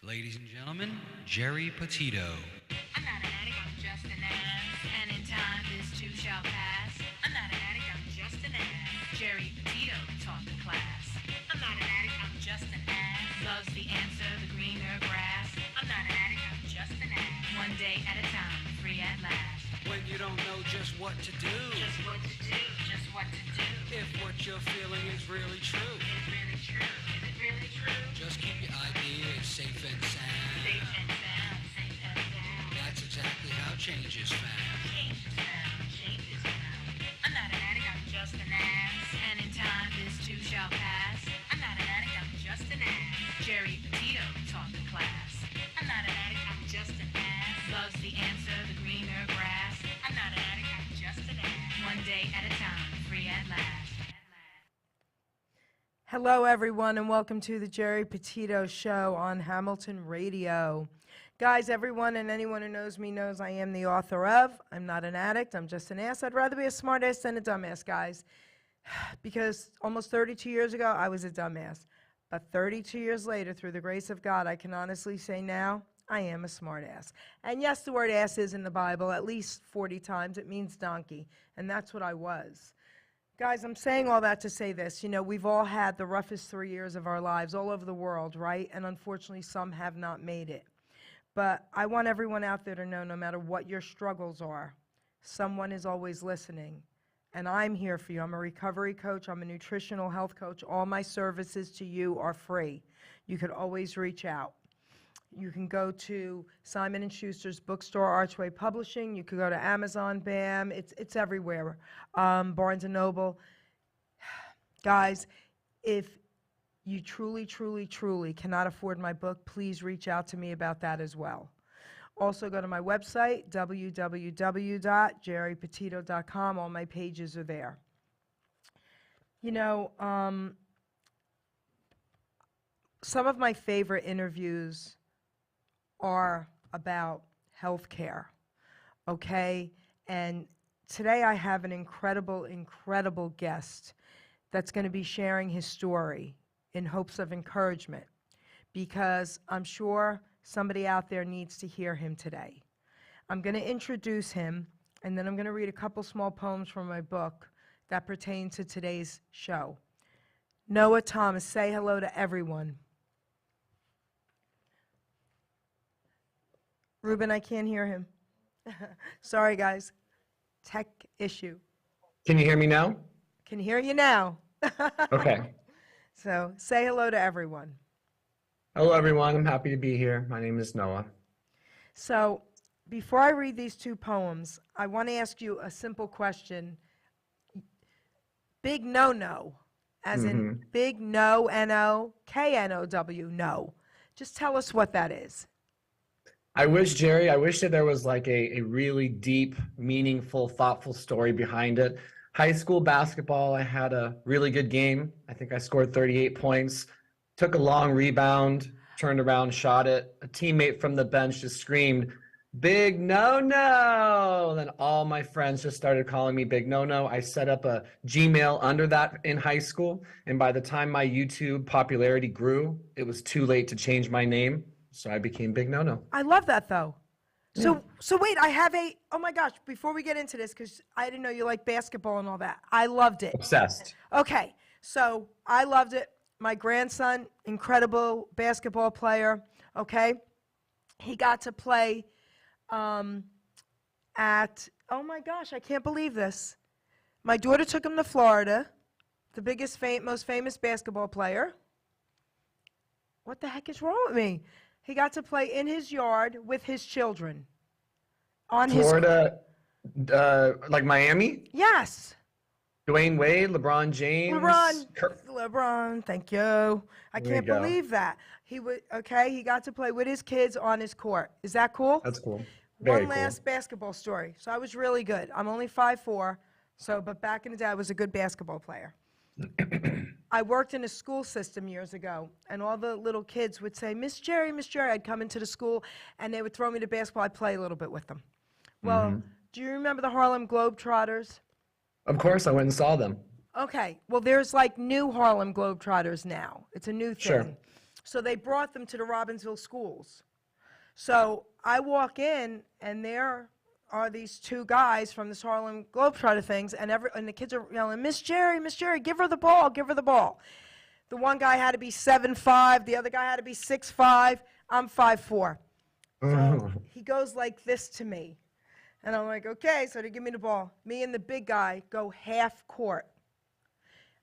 Ladies and gentlemen, Geri Petito. I'm not an addict, I'm just an ass. And in time, this too shall pass. I'm not an addict, I'm just an ass. Geri Petito taught the class. I'm not an addict, I'm just an ass. Loves the answer, the greener grass. I'm not an addict, I'm just an ass. One day at a time, free at last. When you don't know just what to do, Just what to do, just what to do. if what you're feeling is really true, Is it really true? Is it really true? just keep your ideas safe and sound. Safe and sound, safe and sound. That's exactly how change is found. Change is found, change is found. I'm not an addict, I'm just an ass. And in time, this too shall pass. I'm not an addict, I'm just an ass. Geri Petito taught the class. I'm not an addict, I'm just an ass. Loves the answer, the greener grass. I'm not an addict, I'm just an ass. One day at a time, free at last. Hello, everyone, and welcome to the Geri Petito Show on Hamilton Radio. Guys, everyone and anyone who knows me knows I am the author of I'm Not an Addict, I'm Just an Ass. I'd rather be a smart ass than a dumbass, guys, because almost 32 years ago, I was a dumbass. But 32 years later, through the grace of God, I can honestly say now, I am a smart ass. And yes, the word ass is in the Bible at least 40 times. It means donkey, and that's what I was. Guys, I'm saying all that to say this. You know, we've all had the roughest 3 years of our lives all over the world, right? And unfortunately, some have not made it. But I want everyone out there to know, no matter what your struggles are, someone is always listening. And I'm here for you. I'm a recovery coach. I'm a nutritional health coach. All my services to you are free. You could always reach out. You can go to Simon & Schuster's bookstore, Archway Publishing. You could go to Amazon, BAM. It's everywhere. Barnes & Noble. Guys, if you truly, truly, truly cannot afford my book, please reach out to me about that as well. Also, go to my website, www.geripetito.com. All my pages are there. You know, some of my favorite interviews are about healthcare, okay? And today I have an incredible, incredible guest that's going to be sharing his story in hopes of encouragement, because I'm sure somebody out there needs to hear him today. I'm going to introduce him, and then I'm going to read a couple small poems from my book that pertain to today's show. Noah Thomas, say hello to everyone. Ruben, I can't hear him. Sorry, guys. Tech issue. Can you hear me now? Can hear you now. Okay. So say hello to everyone. Hello, everyone. I'm happy to be here. My name is Noah. So before I read these two poems, I want to ask you a simple question. BignoKnow, as in big no, N-O, K-N-O-W, no. Just tell us what that is. I wish, Jerry, I wish that there was like a really deep, meaningful, thoughtful story behind it. High school basketball, I had a really good game. I think I scored 38 points, took a long rebound, turned around, shot it. A teammate from the bench just screamed, "Big no." Then all my friends just started calling me Big No. I set up a Gmail under that in high school. And by the time my YouTube popularity grew, it was too late to change my name. So I became Big No. I love that, though. So wait, I have oh my gosh, before we get into this, because I didn't know you like basketball and all that. I loved it. Obsessed. Okay, so I loved it. My grandson, incredible basketball player, okay? He got to play oh my gosh, I can't believe this. My daughter took him to Florida, the biggest, most famous basketball player. What the heck is wrong with me? He got to play in his yard with his children. On Florida, like Miami? Yes. Dwayne Wade, LeBron James. LeBron, thank you. I can't believe that. He got to play with his kids on his court. Is that cool? That's cool. Very One last basketball story. So I was really good. I'm only 5'4", but back in the day, I was a good basketball player. I worked in a school system years ago, and all the little kids would say, Miss Geri, Miss Geri. I'd come into the school, and they would throw me to basketball. I'd play a little bit with them. Well, do you remember the Harlem Globetrotters? Of course, I went and saw them. Okay. Well, there's like new Harlem Globetrotters now. It's a new thing. Sure. So they brought them to the Robbinsville schools. So I walk in, and there are these two guys from this Harlem Globetrotter things, and the kids are yelling, Miss Geri, give her the ball, give her the ball. The one guy had to be 7'5", the other guy had to be 6'5". I'm 5'4". So he goes like this to me. And I'm like, okay, so they give me the ball. Me and the big guy go half court.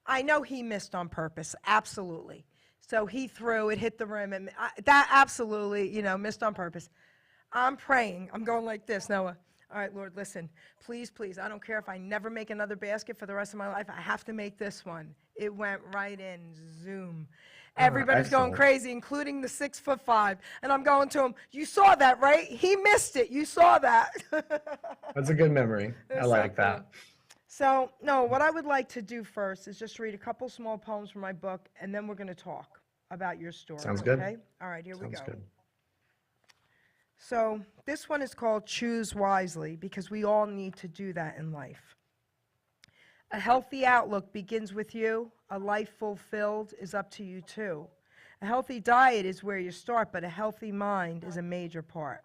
I know he missed on purpose, absolutely. So he threw, it hit the rim, and that absolutely, missed on purpose. I'm praying. I'm going like this, Noah. All right, Lord, listen, please, please, I don't care if I never make another basket for the rest of my life. I have to make this one. It went right in, zoom. Everybody's going crazy, including the 6'5". And I'm going to him, you saw that, right? He missed it. You saw that. That's a good memory. I like that. So, no, what I would like to do first is just read a couple small poems from my book, and then we're going to talk about your story. Sounds good. Okay? All right, here we go. Sounds good. So this one is called Choose Wisely, because we all need to do that in life. A healthy outlook begins with you. A life fulfilled is up to you too. A healthy diet is where you start, but a healthy mind is a major part.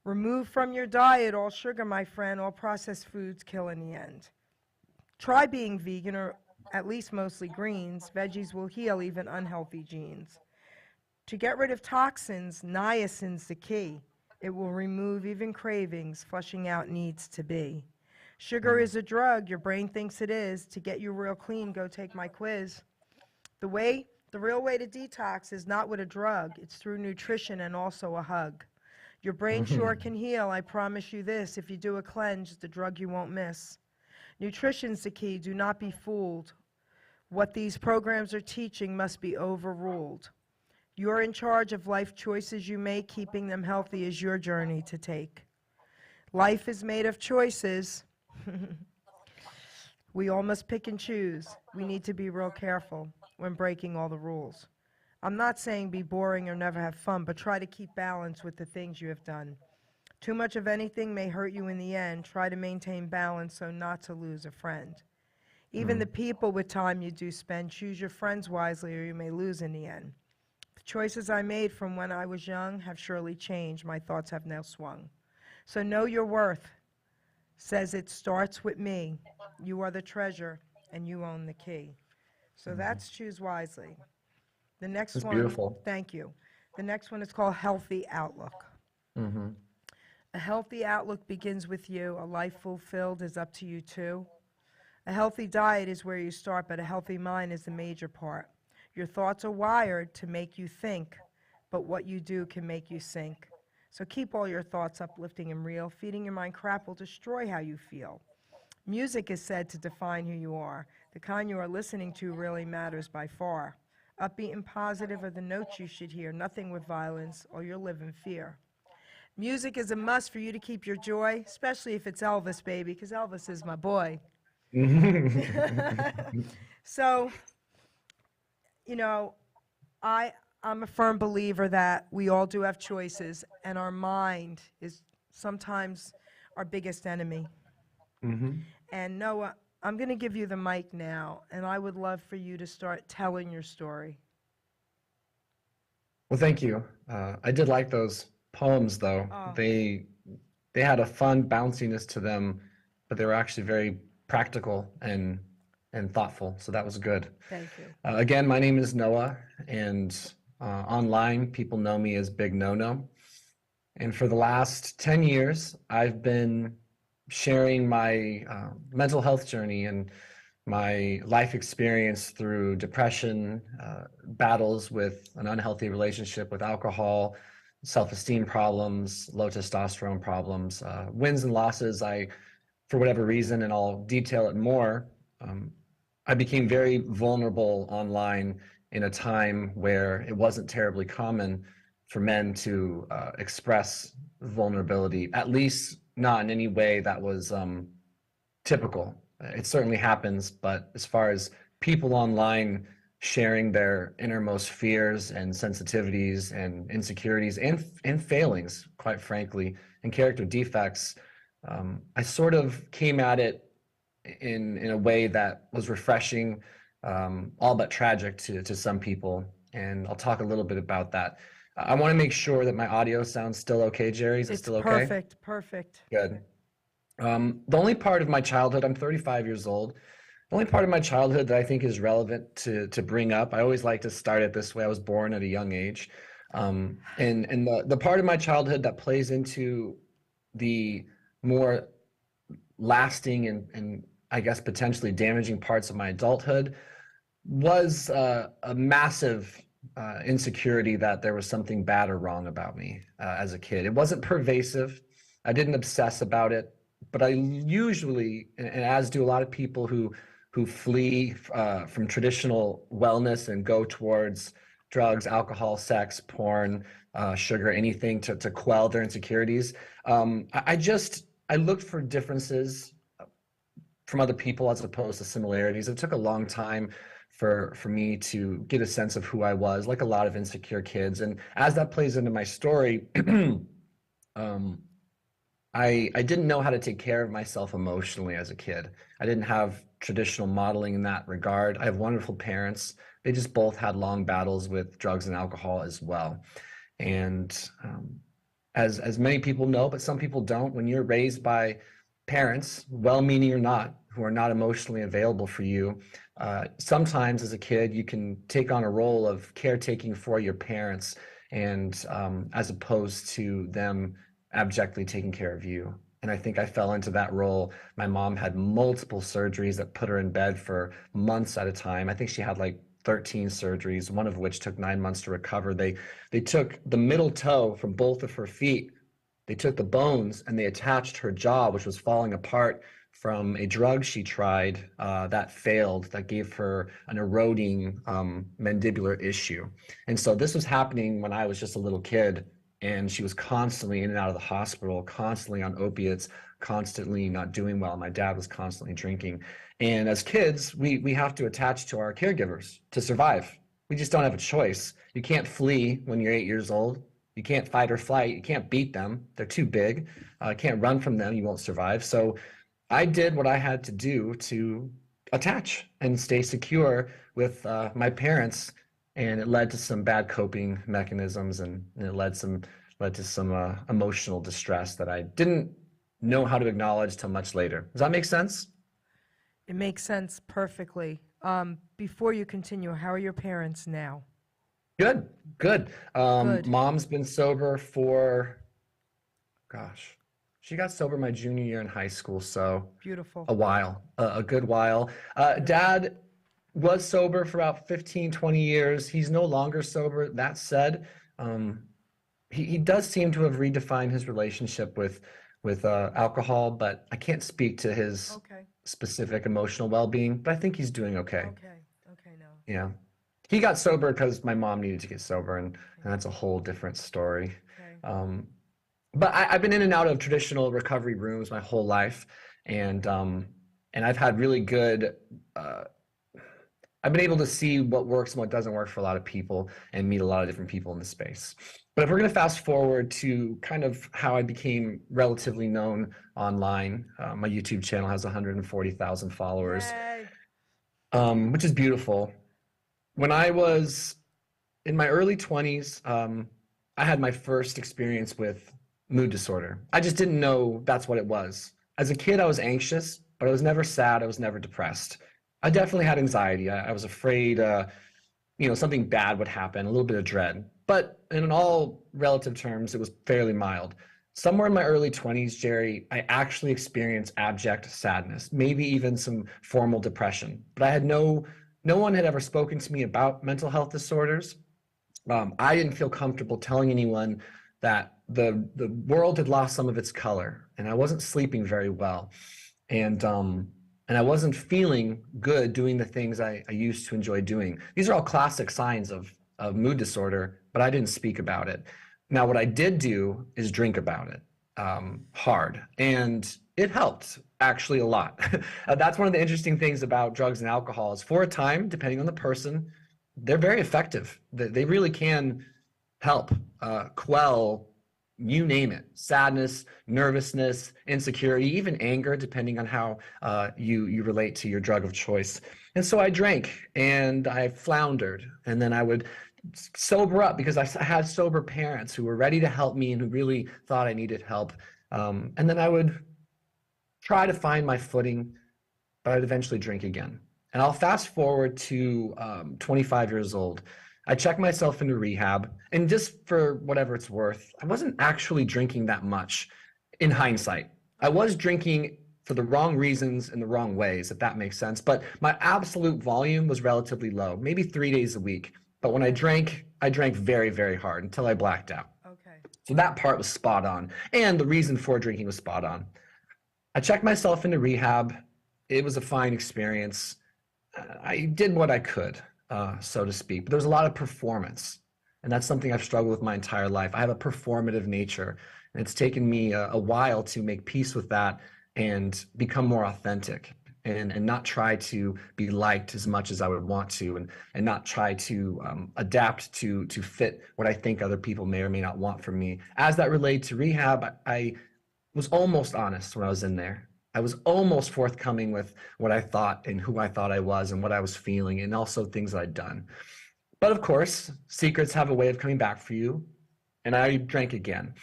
Remove from your diet all sugar, my friend. All processed foods kill in the end. Try being vegan, or at least mostly greens. Veggies will heal even unhealthy genes. To get rid of toxins, niacin's the key. It will remove even cravings, flushing out needs to be. Sugar is a drug, your brain thinks it is. To get you real clean, go take my quiz. The real way to detox is not with a drug. It's through nutrition and also a hug. Your brain sure can heal, I promise you this. If you do a cleanse, the drug you won't miss. Nutrition's the key, do not be fooled. What these programs are teaching must be overruled. You're in charge of life choices you make. Keeping them healthy is your journey to take. Life is made of choices. We all must pick and choose. We need to be real careful when breaking all the rules. I'm not saying be boring or never have fun, but try to keep balance with the things you have done. Too much of anything may hurt you in the end. Try to maintain balance so not to lose a friend. Even the people with time you do spend, choose your friends wisely or you may lose in the end. The choices I made from when I was young have surely changed. My thoughts have now swung. So know your worth. Says it starts with me. You are the treasure and you own the key. So that's Choose Wisely. The next That's one, beautiful. Thank you. The next one is called Healthy Outlook. Mm-hmm. A healthy outlook begins with you. A life fulfilled is up to you too. A healthy diet is where you start, but a healthy mind is the major part. Your thoughts are wired to make you think, but what you do can make you sink. So keep all your thoughts uplifting and real. Feeding your mind crap will destroy how you feel. Music is said to define who you are. The kind you are listening to really matters by far. Upbeat and positive are the notes you should hear. Nothing with violence, or you'll live in fear. Music is a must for you to keep your joy, especially if it's Elvis, baby, because Elvis is my boy. So, I'm a firm believer that we all do have choices, and our mind is sometimes our biggest enemy. And Noah, I'm going to give you the mic now, and I would love for you to start telling your story. Well, thank you. I did like those poems, though. Oh. They had a fun bounciness to them, but they were actually very practical and thoughtful. So that was good. Thank you. Again, my name is Noah, and online people know me as BignoKnow. And for the last 10 years, I've been sharing my mental health journey and my life experience through depression, battles with an unhealthy relationship with alcohol, self-esteem problems, low testosterone problems, wins and losses. For whatever reason, and I'll detail it more, I became very vulnerable online in a time where it wasn't terribly common for men to express vulnerability, at least not in any way that was typical. It certainly happens, but as far as people online sharing their innermost fears and sensitivities and insecurities and failings, quite frankly, and character defects, I sort of came at it in a way that was refreshing, all but tragic to some people. and I'll talk a little bit about that. I want to make sure that my audio sounds still okay, Jerry. Is it It's still okay? perfect, perfect. Good. The only part of my childhood, I'm 35 years old. The only part of my childhood that I think is relevant to bring up, I always like to start it this way. I was born at a young age. And the part of my childhood that plays into the more lasting and I guess potentially damaging parts of my adulthood was a massive insecurity that there was something bad or wrong about me as a kid. It wasn't pervasive. I didn't obsess about it, but I usually, and as do a lot of people who flee from traditional wellness and go towards drugs, alcohol, sex, porn, sugar, anything to quell their insecurities. I looked for differences from other people as opposed to similarities. It took a long time for me to get a sense of who I was, like a lot of insecure kids. And as that plays into my story, I didn't know how to take care of myself emotionally as a kid. I didn't have traditional modeling in that regard. I have wonderful parents. They just both had long battles with drugs and alcohol as well. And as many people know, but some people don't, when you're raised by parents, well-meaning or not, who are not emotionally available for you, sometimes as a kid, you can take on a role of caretaking for your parents, and as opposed to them abjectly taking care of you. And I think I fell into that role. My mom had multiple surgeries that put her in bed for months at a time. I think she had like 13 surgeries, one of which took 9 months to recover. They took the middle toe from both of her feet. They took the bones and they attached her jaw, which was falling apart from a drug she tried that failed, that gave her an eroding mandibular issue. And so this was happening when I was just a little kid, and she was constantly in and out of the hospital, constantly on opiates, constantly not doing well. My dad was constantly drinking. And as kids, we have to attach to our caregivers to survive. We just don't have a choice. You can't flee when you're 8 years old. You can't fight or flight. You can't beat them. They're too big. You can't run from them. You won't survive. So I did what I had to do to attach and stay secure with my parents, and it led to some bad coping mechanisms, and it led to some emotional distress that I didn't know how to acknowledge till much later. Does that make sense? It makes sense perfectly. Before you continue, how are your parents now? Good, good. Good. Mom's been sober for, gosh, she got sober my junior year in high school, so Beautiful. a while, a good while. Dad was sober for about 15, 20 years. He's no longer sober. That said, he does seem to have redefined his relationship with alcohol, but I can't speak to his Okay. specific emotional well-being, but I think he's doing okay. Okay, no. Yeah. He got sober because my mom needed to get sober, and that's a whole different story. Okay. But I've been in and out of traditional recovery rooms my whole life, and I've had really good. I've been able to see what works and what doesn't work for a lot of people, and meet a lot of different people in the space. But if we're going to fast forward to kind of how I became relatively known online, my YouTube channel has 140,000 followers, Yay. which is beautiful. When I was in my early 20s, I had my first experience with mood disorder. I just didn't know that's what it was. As a kid, I was anxious, but I was never sad. I was never depressed. I definitely had anxiety. I was afraid, something bad would happen, a little bit of dread. But in all relative terms, it was fairly mild. Somewhere in my early 20s, Jerry, I actually experienced abject sadness, maybe even some formal depression. But I had no one had ever spoken to me about mental health disorders. I didn't feel comfortable telling anyone that the world had lost some of its color, and I wasn't sleeping very well, and I wasn't feeling good doing the things I used to enjoy doing. These are all classic signs of mood disorder, but I didn't speak about it. Now, what I did do is drink about it hard, and it helped actually a lot. That's one of the interesting things about drugs and alcohol is, for a time, depending on the person, they're very effective. They really can help quell, you name it, sadness, nervousness, insecurity, even anger, depending on how you relate to your drug of choice. And so I drank, and I floundered, and then I would sober up because I had sober parents who were ready to help me and who really thought I needed help. And then I would try to find my footing, but I'd eventually drink again. And I'll fast forward to 25 years old. I checked myself into rehab, and just for whatever it's worth, I wasn't actually drinking that much in hindsight. I was drinking for the wrong reasons in the wrong ways, if that makes sense. But my absolute volume was relatively low, maybe 3 days a week. But when I drank very, very hard until I blacked out. Okay. So that part was spot on. And the reason for drinking was spot on. I checked myself into rehab. It was a fine experience. I did what I could, so to speak. But there was a lot of performance. And that's something I've struggled with my entire life. I have a performative nature. And it's taken me a while to make peace with that and become more authentic and not try to be liked as much as I would want to and not try to adapt to fit what I think other people may or may not want from me. As that related to rehab, I was almost honest when I was in there. I was almost forthcoming with what I thought and who I thought I was and what I was feeling and also things that I'd done. But of course, secrets have a way of coming back for you. And I drank again.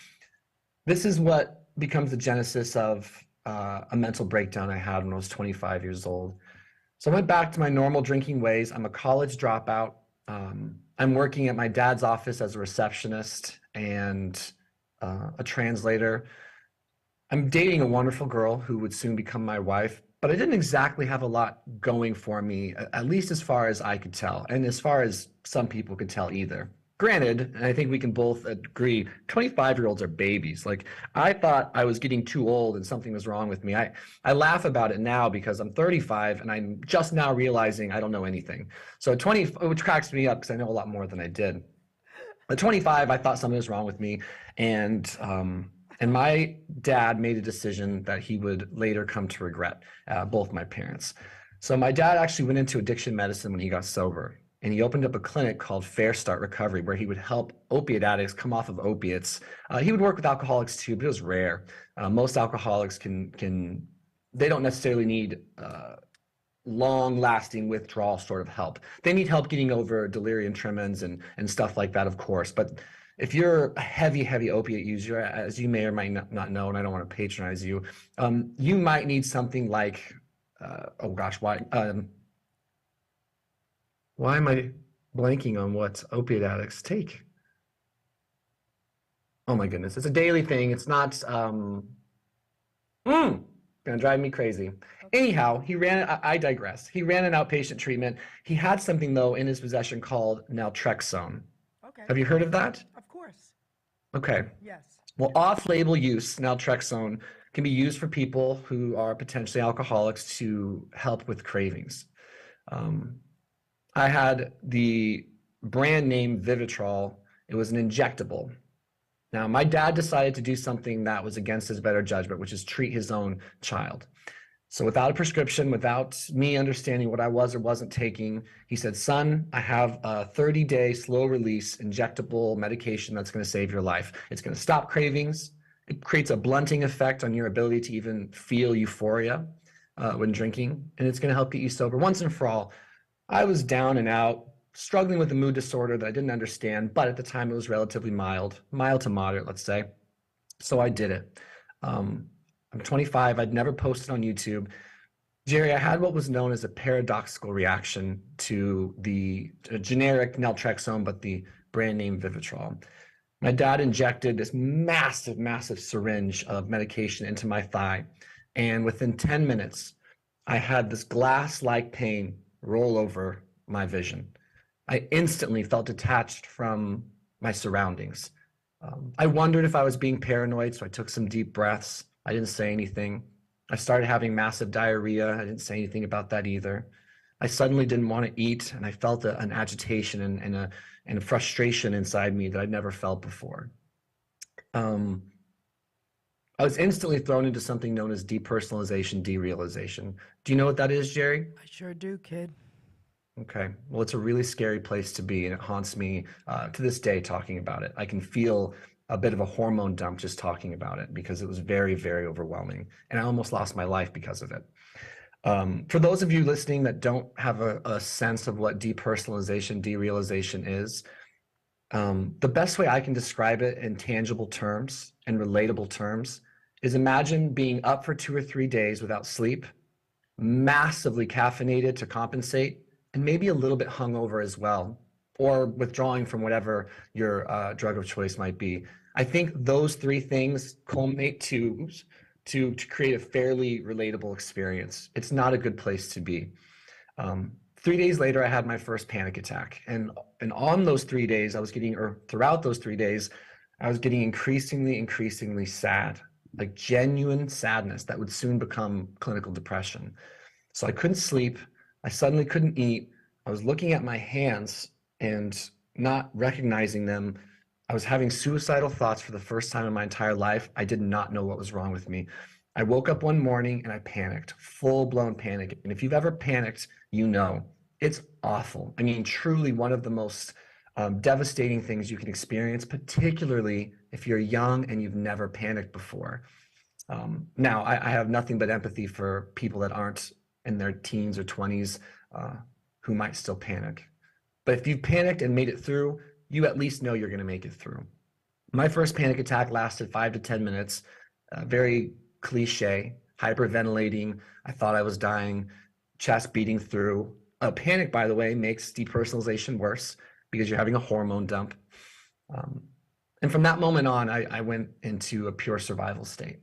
This is what becomes the genesis of a mental breakdown I had when I was 25 years old. So I went back to my normal drinking ways. I'm a college dropout. I'm working at my dad's office as a receptionist and a translator. I'm dating a wonderful girl who would soon become my wife, but I didn't exactly have a lot going for me, at least as far as I could tell, and as far as some people could tell either. Granted, and I think we can both agree, 25-year-olds are babies. Like, I thought I was getting too old and something was wrong with me. I laugh about it now because I'm 35 and I'm just now realizing I don't know anything. So at 20, which cracks me up because I know a lot more than I did. At 25, I thought something was wrong with me. And my dad made a decision that he would later come to regret, both my parents. So my dad actually went into addiction medicine when he got sober. And he opened up a clinic called Fair Start Recovery, where he would help opiate addicts come off of opiates. He would work with alcoholics too, but it was rare. Most alcoholics they don't necessarily need long-lasting withdrawal sort of help. They need help getting over delirium tremens and stuff like that, of course. But if you're a heavy opiate user, as you may or might not know, and I don't want to patronize you, you might need something like, why am I blanking on what opiate addicts take? Oh my goodness, it's a daily thing. It's not gonna drive me crazy. Anyhow, I digress. He ran an outpatient treatment. He had something though in his possession called naltrexone. Okay. Have you heard of that? Of course. Okay. Yes. Well, off-label use, naltrexone, can be used for people who are potentially alcoholics to help with cravings. I had the brand name Vivitrol. It was an injectable. Now, my dad decided to do something that was against his better judgment, which is treat his own child. So without a prescription, without me understanding what I was or wasn't taking, he said, son, I have a 30-day slow release injectable medication that's going to save your life. It's going to stop cravings. It creates a blunting effect on your ability to even feel euphoria when drinking, and it's going to help get you sober once and for all. I was down and out, struggling with a mood disorder that I didn't understand, but at the time it was relatively mild to moderate, let's say. So I did it. I'm 25. I'd never posted on YouTube. Geri, I had what was known as a paradoxical reaction to the generic naltrexone, but the brand name Vivitrol. My dad injected this massive syringe of medication into my thigh. And within 10 minutes, I had this glass-like pain roll over my vision. I instantly felt detached from my surroundings. I wondered if I was being paranoid, so I took some deep breaths. I didn't say anything. I started having massive diarrhea. I didn't say anything about that either. I suddenly didn't want to eat, and I felt an agitation and a frustration inside me that I'd never felt before. I was instantly thrown into something known as depersonalization, derealization. Do you know what that is, Geri? I sure do, kid. Okay. Well, it's a really scary place to be, and it haunts me to this day talking about it. I can feel a bit of a hormone dump just talking about it because it was very, very overwhelming, and I almost lost my life because of it. For those of you listening that don't have a sense of what depersonalization, derealization is, The best way I can describe it in tangible terms and relatable terms is imagine being up for 2 or 3 days without sleep, massively caffeinated to compensate, and maybe a little bit hungover as well, or withdrawing from whatever your drug of choice might be. I think those three things culminate to create a fairly relatable experience. It's not a good place to be. 3 days later, I had my first panic attack, and on those 3 days, or throughout those 3 days, I was getting increasingly sad, like genuine sadness that would soon become clinical depression. So I couldn't sleep. I suddenly couldn't eat. I was looking at my hands and not recognizing them. I was having suicidal thoughts for the first time in my entire life. I did not know what was wrong with me. I woke up one morning and I panicked, full-blown panic. And if you've ever panicked, you know it's awful. I mean, truly one of the most devastating things you can experience, particularly if you're young and you've never panicked before. Now, I have nothing but empathy for people that aren't in their teens or 20s who might still panic. But if you've panicked and made it through, you at least know you're going to make it through. My first panic attack lasted 5 to 10 minutes, very cliche, hyperventilating. I thought I was dying, chest beating through. A panic, by the way, makes depersonalization worse because you're having a hormone dump. And from that moment on, I went into a pure survival state.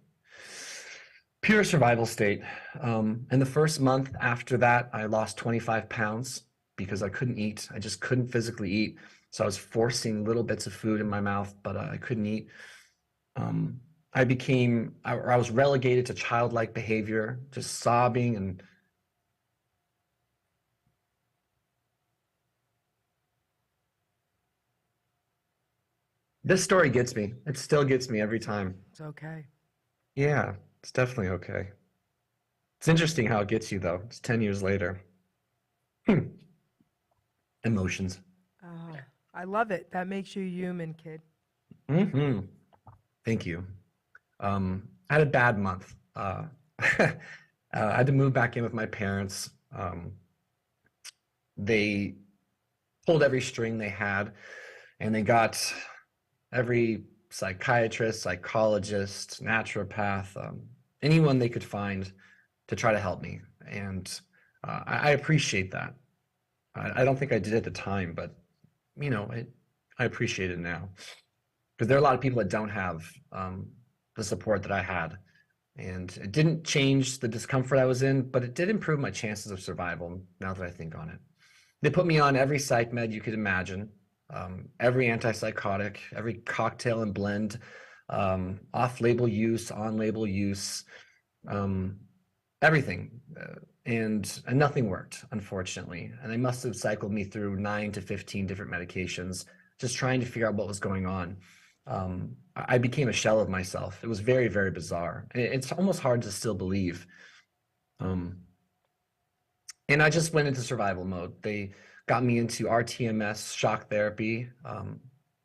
Pure survival state. In the first month after that, I lost 25 pounds because I couldn't eat. I just couldn't physically eat. So I was forcing little bits of food in my mouth, but I couldn't eat. I was relegated to childlike behavior, just sobbing and this story gets me. It still gets me every time. It's okay. Yeah, it's definitely okay. It's interesting how it gets you though. It's 10 years later. Emotions. Oh, I love it. That makes you human, kid. Hmm. Thank you. I had a bad month. I had to move back in with my parents. They pulled every string they had, and they got every psychiatrist, psychologist, naturopath, anyone they could find to try to help me. And I appreciate that. I don't think I did at the time, but you know, I appreciate it now because there are a lot of people that don't have the support that I had. And it didn't change the discomfort I was in, but it did improve my chances of survival now that I think on it. They put me on every psych med you could imagine, every antipsychotic, every cocktail and blend, off-label use, on-label use, everything. And nothing worked, unfortunately. And they must have cycled me through 9 to 15 different medications, just trying to figure out what was going on. I became a shell of myself. It was very, very bizarre. It's almost hard to still believe. And I just went into survival mode. They got me into RTMS shock therapy,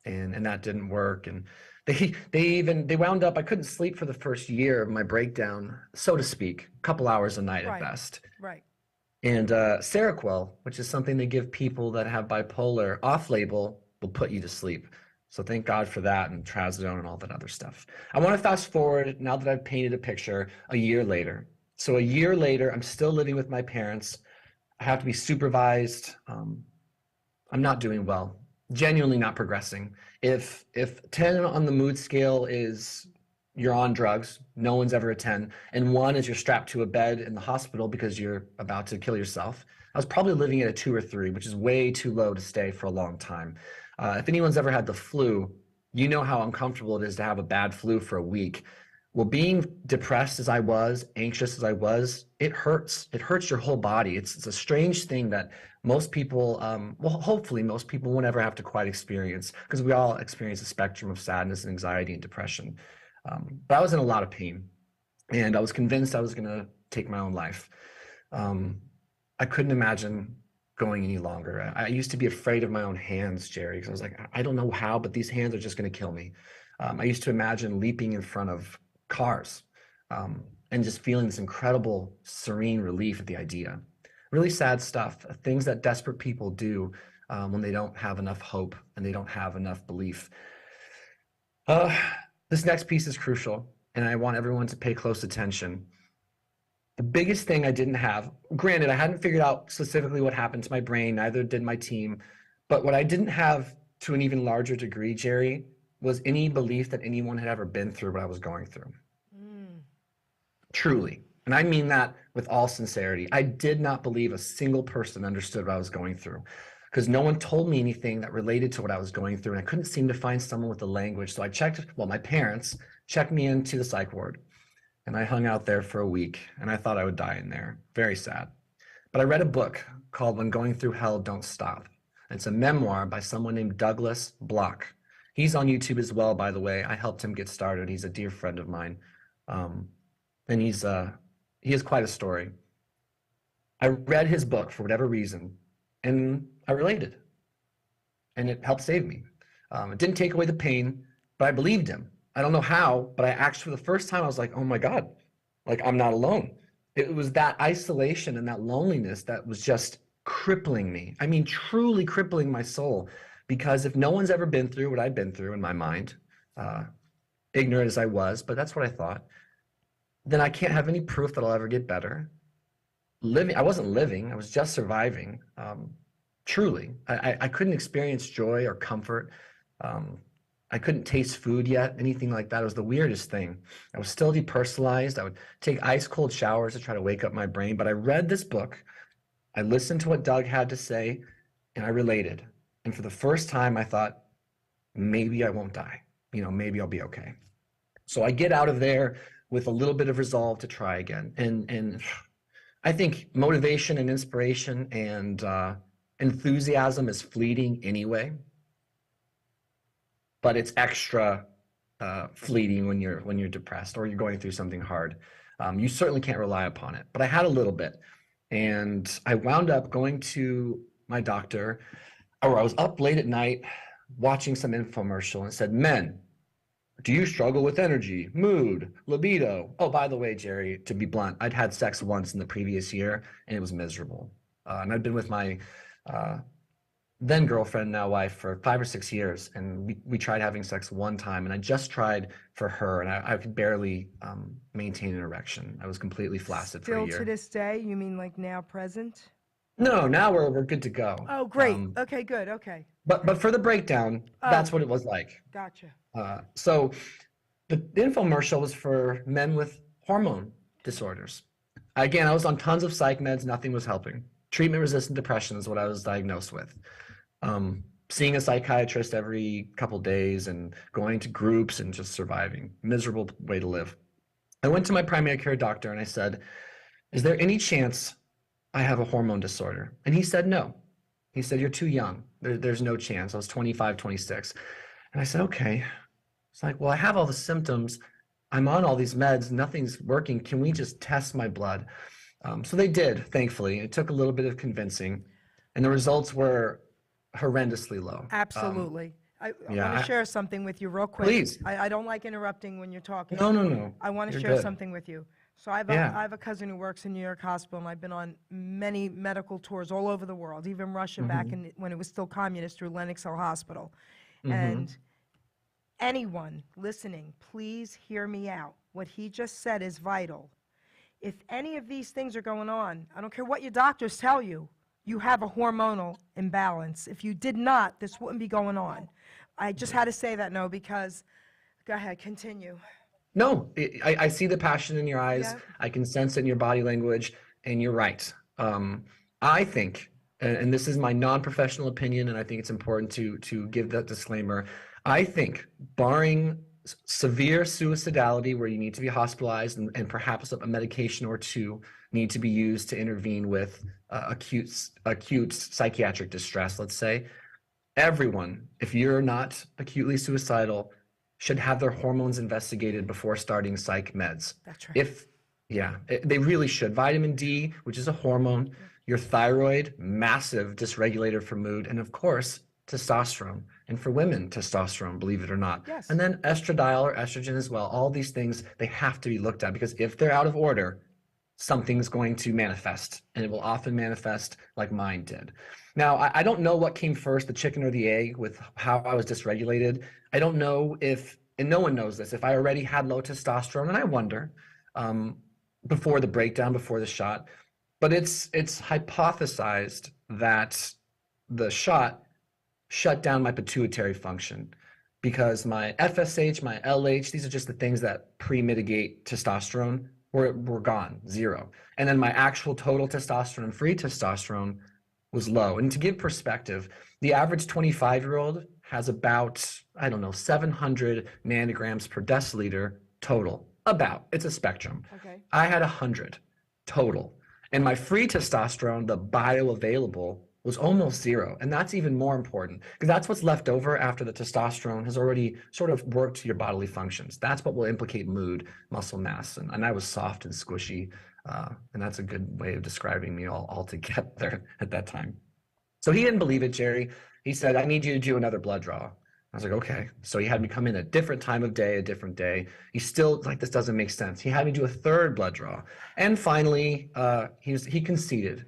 and that didn't work. And they wound up, I couldn't sleep for the first year of my breakdown, so to speak, a couple hours a night at Right. best. Right. And Seroquel, which is something they give people that have bipolar off-label, will put you to sleep. So thank God for that, and trazodone and all that other stuff. I want to fast forward now that I've painted a picture a year later. So a year later, I'm still living with my parents. I have to be supervised. I'm not doing well, genuinely not progressing. If 10 on the mood scale is you're on drugs, no one's ever a 10, and 1 is you're strapped to a bed in the hospital because you're about to kill yourself, I was probably living at a 2 or 3, which is way too low to stay for a long time. If anyone's ever had the flu, you know how uncomfortable it is to have a bad flu for a week. Well, being depressed as I was, anxious as I was, it hurts. It hurts your whole body. It's a strange thing that most people, well, hopefully most people won't ever have to quite experience, because we all experience a spectrum of sadness and anxiety and depression. But I was in a lot of pain, and I was convinced I was going to take my own life. I couldn't imagine going any longer. I used to be afraid of my own hands, Geri, because I was like, I don't know how, but these hands are just going to kill me. I used to imagine leaping in front of cars and just feeling this incredible, serene relief at the idea. Really sad stuff, things that desperate people do when they don't have enough hope and they don't have enough belief. This next piece is crucial, and I want everyone to pay close attention. The biggest thing I didn't have, granted, I hadn't figured out specifically what happened to my brain, neither did my team, but what I didn't have to an even larger degree, Geri, was any belief that anyone had ever been through what I was going through. Truly. And I mean that with all sincerity. I did not believe a single person understood what I was going through, because no one told me anything that related to what I was going through. And I couldn't seem to find someone with the language. So I checked, well, my parents checked me into the psych ward, and I hung out there for a week, and I thought I would die in there. Very sad. But I read a book called When Going Through Hell, Don't Stop. It's a memoir by someone named Douglas Block. He's on YouTube as well, by the way. I helped him get started. He's a dear friend of mine. And he has quite a story. I read his book for whatever reason, and I related. And it helped save me. It didn't take away the pain, but I believed him. I don't know how, but I actually, for the first time, I was like, oh my God, like I'm not alone. It was that isolation and that loneliness that was just crippling me. I mean, truly crippling my soul, because if no one's ever been through what I'd been through in my mind, ignorant as I was, but that's what I thought, then I can't have any proof that I'll ever get better. I wasn't living, I was just surviving. Truly, I couldn't experience joy or comfort. I couldn't taste food yet, anything like that. It was the weirdest thing. I was still depersonalized. I would take ice cold showers to try to wake up my brain. But I read this book, I listened to what Doug had to say, and I related. And for the first time, I thought, maybe I won't die. Maybe I'll be okay. So I get out of there with a little bit of resolve to try again. And I think motivation and inspiration and enthusiasm is fleeting anyway, but it's extra fleeting when you're depressed or you're going through something hard. You certainly can't rely upon it, but I had a little bit. And I wound up going to my doctor, or I was up late at night watching some infomercial, and it said, men, do you struggle with energy, mood, libido? Oh, by the way, Geri, to be blunt, I'd had sex once in the previous year, and it was miserable. And I'd been with my then girlfriend, now wife, for 5 or 6 years, and we tried having sex one time, and I just tried for her, and I could barely maintain an erection. I was completely flaccid for a year. Still to this day? You mean like now present? No, now we're good to go. Oh, great. Okay, good. Okay. But for the breakdown, that's what it was like. Gotcha. So the infomercial was for men with hormone disorders. Again, I was on tons of psych meds. Nothing was helping. Treatment-resistant depression is what I was diagnosed with. Seeing a psychiatrist every couple days and going to groups and just surviving. Miserable way to live. I went to my primary care doctor and I said, is there any chance I have a hormone disorder? And he said no. He said, you're too young. There's no chance. I was 25, 26. And I said, okay. It's like, well, I have all the symptoms. I'm on all these meds. Nothing's working. Can we just test my blood? So they did, thankfully. It took a little bit of convincing. And the results were horrendously low. Absolutely. I want to share something with you real quick. Please. I don't like interrupting when you're talking. No. I want to You're share good. something with you. So I have a cousin who works in New York Hospital, and I've been on many medical tours all over the world, even Russia back when it was still communist, through Lenox Hill Hospital. And anyone listening, please hear me out. What he just said is vital. If any of these things are going on, I don't care what your doctors tell you, you have a hormonal imbalance. If you did not, this wouldn't be going on. I just had to say that, no, because, go ahead, continue. No, I see the passion in your eyes. Yeah. I can sense it in your body language, and you're right. I think, and this is my non-professional opinion, and I think it's important to give that disclaimer. I think, barring severe suicidality where you need to be hospitalized and perhaps a medication or two need to be used to intervene with acute psychiatric distress, let's say, everyone, if you're not acutely suicidal, should have their hormones investigated before starting psych meds. That's right. They really should. Vitamin D, which is a hormone, your thyroid, massive dysregulator for mood, and of course, testosterone. And for women, testosterone, believe it or not. Yes. And then estradiol or estrogen as well. All these things, they have to be looked at, because if they're out of order, something's going to manifest, and it will often manifest like mine did. Now, I don't know what came first, the chicken or the egg, with how I was dysregulated. I don't know if, and no one knows this, if I already had low testosterone, and I wonder, before the breakdown, before the shot, but it's hypothesized that the shot shut down my pituitary function because my FSH, my LH, these are just the things that pre-mitigate testosterone, were gone, zero. And then my actual total testosterone, free testosterone, was low. And to give perspective, the average 25-year-old has about, I don't know, 700 nanograms per deciliter total. About. It's a spectrum. Okay. I had 100 total. And my free testosterone, the bioavailable, was almost zero. And that's even more important because that's what's left over after the testosterone has already sort of worked your bodily functions. That's what will implicate mood, muscle mass. And I was soft and squishy. And that's a good way of describing me all together at that time. So he didn't believe it, Geri. He said, I need you to do another blood draw. I was like, okay. So he had me come in a different time of day, a different day. He still like, this doesn't make sense. He had me do a third blood draw. And finally, he conceded.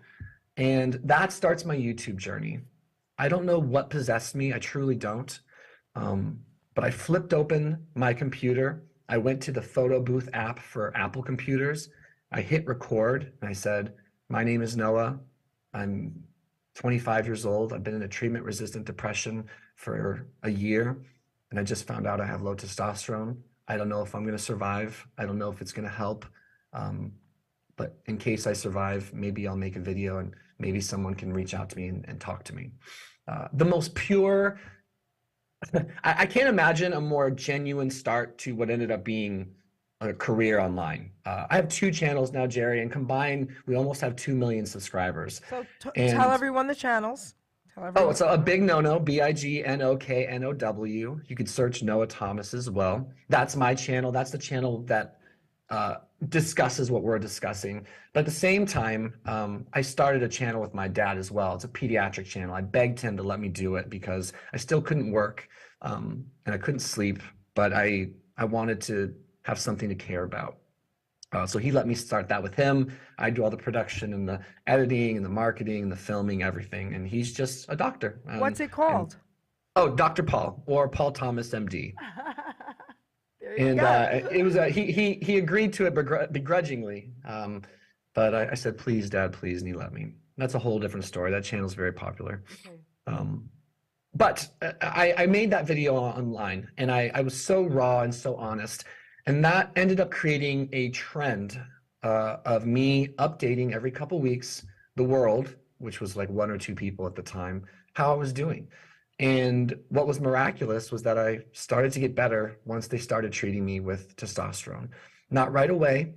And that starts my YouTube journey. I don't know what possessed me. I truly don't. But I flipped open my computer. I went to the photo booth app for Apple computers. I hit record and I said, my name is Noah. I'm 25 years old. I've been in a treatment-resistant depression for a year. And I just found out I have low testosterone. I don't know if I'm going to survive. I don't know if it's going to help. But in case I survive, maybe I'll make a video and maybe someone can reach out to me and talk to me. The most pure, I can't imagine a more genuine start to what ended up being a career online. I have 2 channels now, Geri, and combined, we almost have 2 million subscribers. So tell everyone the channels. Oh, it's a BignoKnow, BignoKnow. You could search Noah Thomas as well. That's my channel. That's the channel that discusses what we're discussing. But at the same time, I started a channel with my dad as well. It's a pediatric channel. I begged him to let me do it because I still couldn't work and I couldn't sleep, but I wanted to have something to care about. So he let me start that with him. I do all the production and the editing and the marketing and the filming, everything. And he's just a doctor. What's it called? Dr. Paul, or Paul Thomas, MD. And it was he agreed to it begrudgingly, but I said, please, Dad, please, and he let me. That's a whole different story. That channel's very popular. Okay. But I made that video online, and I was so raw and so honest, and that ended up creating a trend of me updating every couple weeks the world, which was like 1 or 2 people at the time, how I was doing. And what was miraculous was that I started to get better once they started treating me with testosterone. Not right away,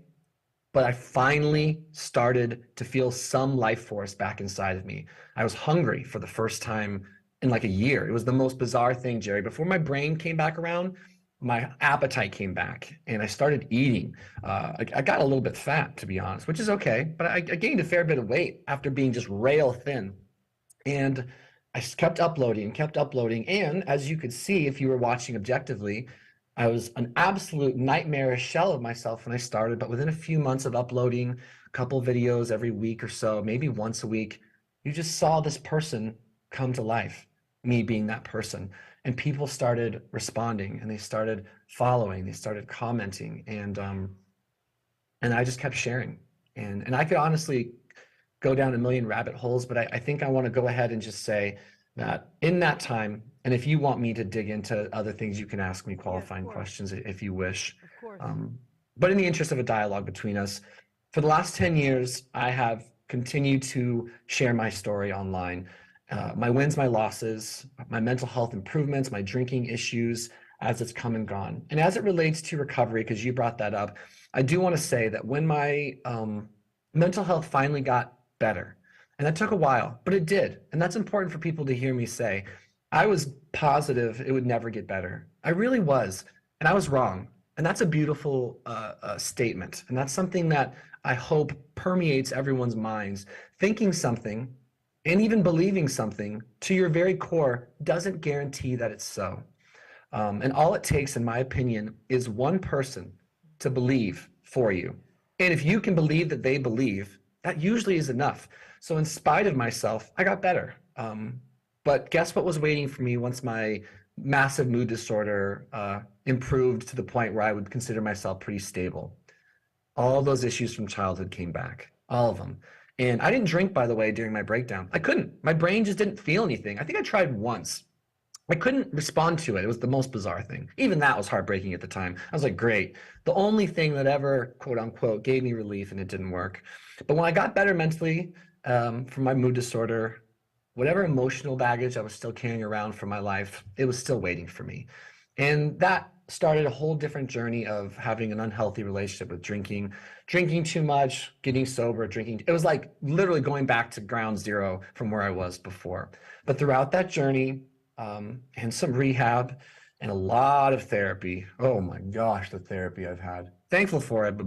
but I finally started to feel some life force back inside of me. I was hungry for the first time in like a year. It was the most bizarre thing, Geri. Before my brain came back around, my appetite came back and I started eating. I got a little bit fat, to be honest, which is okay, but I gained a fair bit of weight after being just rail thin. And I kept uploading. And as you could see, if you were watching objectively, I was an absolute nightmarish shell of myself when I started. But within a few months of uploading a couple videos every week or so, maybe once a week, you just saw this person come to life, me being that person. And people started responding and they started following, they started commenting. And I just kept sharing. And I could honestly go down a million rabbit holes, but I think I want to go ahead and just say that in that time, and if you want me to dig into other things, you can ask me qualifying questions if you wish. Of course. But in the interest of a dialogue between us, for the last 10 years, I have continued to share my story online. My wins, my losses, my mental health improvements, my drinking issues as it's come and gone. And as it relates to recovery, because you brought that up, I do want to say that when my mental health finally got better, and that took a while, but it did. And that's important for people to hear me say. I was positive it would never get better. I really was, and I was wrong. And that's a beautiful statement. And that's something that I hope permeates everyone's minds. Thinking something and even believing something to your very core doesn't guarantee that it's so. And all it takes, in my opinion, is one person to believe for you. And if you can believe that they believe, that usually is enough. So in spite of myself, I got better. But guess what was waiting for me once my massive mood disorder improved to the point where I would consider myself pretty stable? All those issues from childhood came back, all of them. And I didn't drink, by the way, during my breakdown. I couldn't. My brain just didn't feel anything. I think I tried once. I couldn't respond to it. It was the most bizarre thing. Even that was heartbreaking at the time. I was like, great. The only thing that ever, quote unquote, gave me relief, and it didn't work. But when I got better mentally from my mood disorder, whatever emotional baggage I was still carrying around from my life, it was still waiting for me. And that started a whole different journey of having an unhealthy relationship with drinking too much, getting sober, drinking. It was like literally going back to ground zero from where I was before. But throughout that journey, and some rehab and a lot of therapy. Oh my gosh, the therapy I've had. Thankful for it, but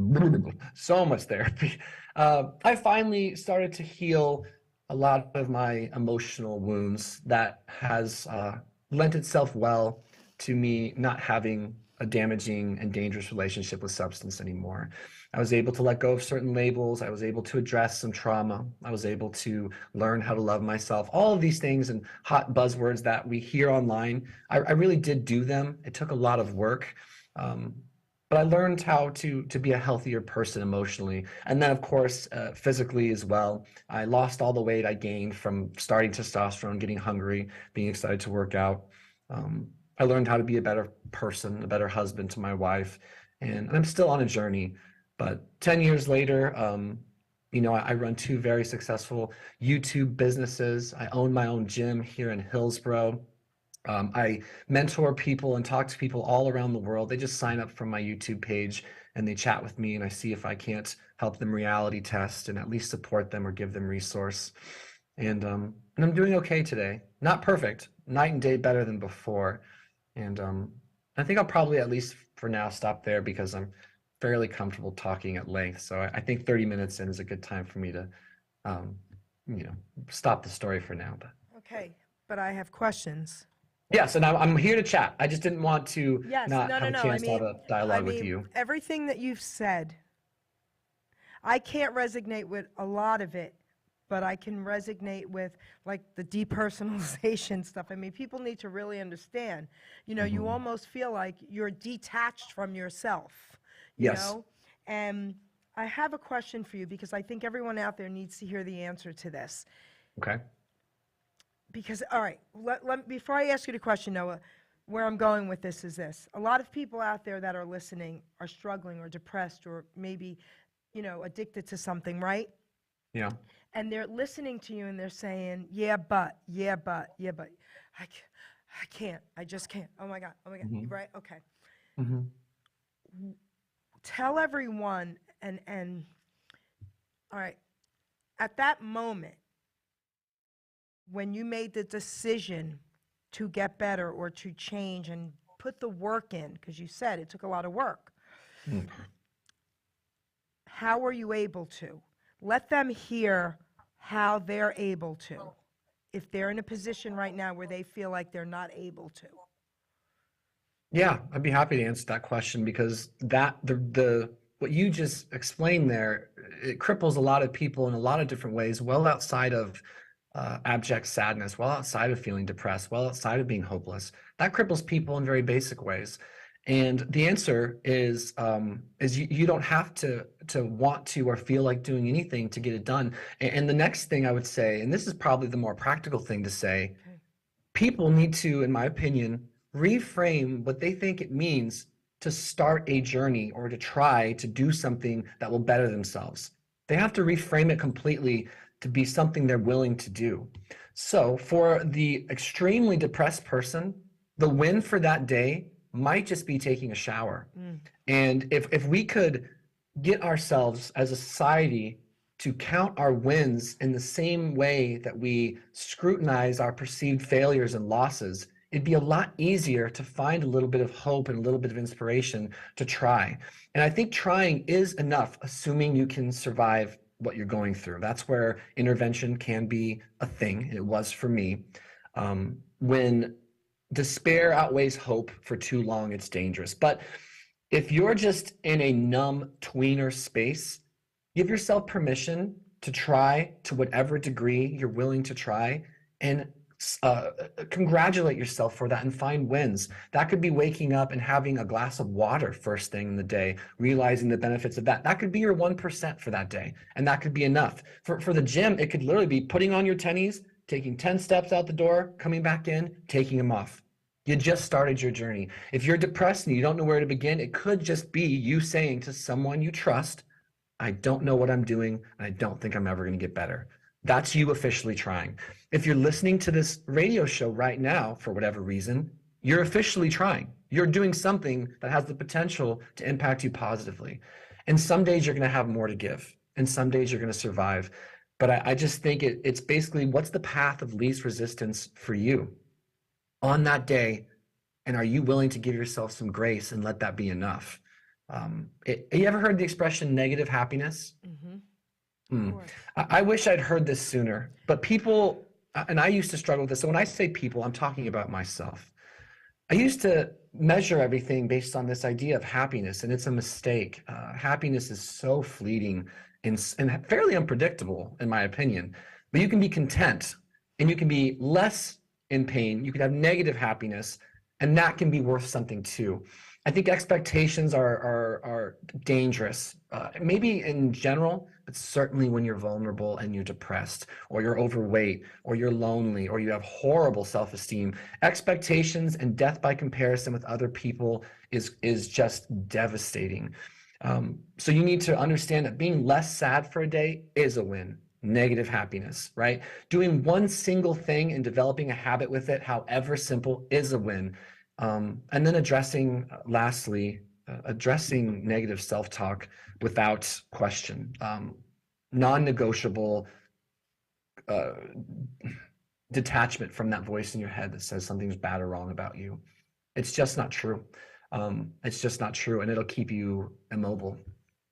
so much therapy. I finally started to heal a lot of my emotional wounds that has lent itself well to me not having a damaging and dangerous relationship with substance anymore. I was able to let go of certain labels. I was able to address some trauma. I was able to learn how to love myself. All of these things and hot buzzwords that we hear online, I really did do them. It took a lot of work. But I learned how to be a healthier person emotionally. And then, of course, physically as well. I lost all the weight I gained from starting testosterone, getting hungry, being excited to work out. I learned how to be a better person, a better husband to my wife. And I'm still on a journey. But 10 years later, I run two very successful YouTube businesses. I own my own gym here in Hillsborough. I mentor people and talk to people all around the world. They just sign up for my YouTube page and they chat with me, and I see if I can't help them reality test and at least support them or give them resource. And I'm doing okay today. Not perfect, night and day better than before. And I think I'll probably, at least for now, stop there because I'm fairly comfortable talking at length. So I think 30 minutes in is a good time for me to, stop the story for now. But Okay, but I have questions. yes, and I'm here to chat. I just didn't want to Yes, not no, have no, a no. chance to have a dialogue with you. Everything that you've said, I can't resonate with a lot of it, but I can resonate with like the depersonalization stuff. I mean, people need to really understand. You almost feel like you're detached from yourself. You Yes. know? And I have a question for you because I think everyone out there needs to hear the answer to this. Okay. Because, all right, before I ask you the question, Noah, where I'm going with this is this. A lot of people out there that are listening are struggling or depressed or maybe, addicted to something, right? Yeah. And they're listening to you and they're saying, yeah, but, I can't, I just can't. Oh my God, right? Okay. Mm-hmm. Tell everyone, and all right, at that moment, when you made the decision to get better or to change and put the work in, because you said it took a lot of work, how were you able to? Let them hear how they're able to, if they're in a position right now where they feel like they're not able to. Yeah, I'd be happy to answer that question because the what you just explained there, it cripples a lot of people in a lot of different ways, well outside of abject sadness, well outside of feeling depressed, well outside of being hopeless. That cripples people in very basic ways. And the answer is you don't have to want to or feel like doing anything to get it done. And the next thing I would say, and this is probably the more practical thing to say, people need to, in my opinion, reframe what they think it means to start a journey or to try to do something that will better themselves. They have to reframe it completely to be something they're willing to do. So for the extremely depressed person, the win for that day might just be taking a shower. And if we could get ourselves as a society to count our wins in the same way that we scrutinize our perceived failures and losses, it'd be a lot easier to find a little bit of hope and a little bit of inspiration to try. And I think trying is enough, assuming you can survive what you're going through. That's where intervention can be a thing. It was for me. When despair outweighs hope for too long, it's dangerous. But If you're just in a numb tweener space, give yourself permission to try to whatever degree you're willing to try, and congratulate yourself for that and find wins. That could be waking up and having a glass of water first thing in the day, realizing the benefits of that. That could be your 1% for that day, and that could be enough. For the gym, it could literally be putting on your tennies, taking 10 steps out the door, coming back in, taking them off. You just started your journey. If you're depressed and you don't know where to begin, it could just be you saying to someone you trust, I don't know what I'm doing, and I don't think I'm ever going to get better. That's you officially trying. If you're listening to this radio show right now, for whatever reason, you're officially trying. You're doing something that has the potential to impact you positively. And some days you're going to have more to give, and some days you're going to survive. But I just think it's basically, what's the path of least resistance for you on that day? And are you willing to give yourself some grace and let that be enough? You ever heard the expression negative happiness? I wish I'd heard this sooner, but people, and I used to struggle with this. So when I say people, I'm talking about myself. I used to measure everything based on this idea of happiness, and it's a mistake. Happiness is so fleeting and fairly unpredictable, in my opinion. But you can be content, and you can be less in pain. You can have negative happiness, and that can be worth something too. I think expectations are dangerous, maybe in general, but certainly when you're vulnerable and you're depressed, or you're overweight, or you're lonely, or you have horrible self-esteem. Expectations and death by comparison with other people is just devastating. So you need to understand that being less sad for a day is a win. Negative happiness, right? Doing one single thing and developing a habit with it, however simple, is a win. And then lastly, addressing negative self-talk without question. Non-negotiable detachment from that voice in your head that says something's bad or wrong about you. It's just not true. It's just not true, and it'll keep you immobile.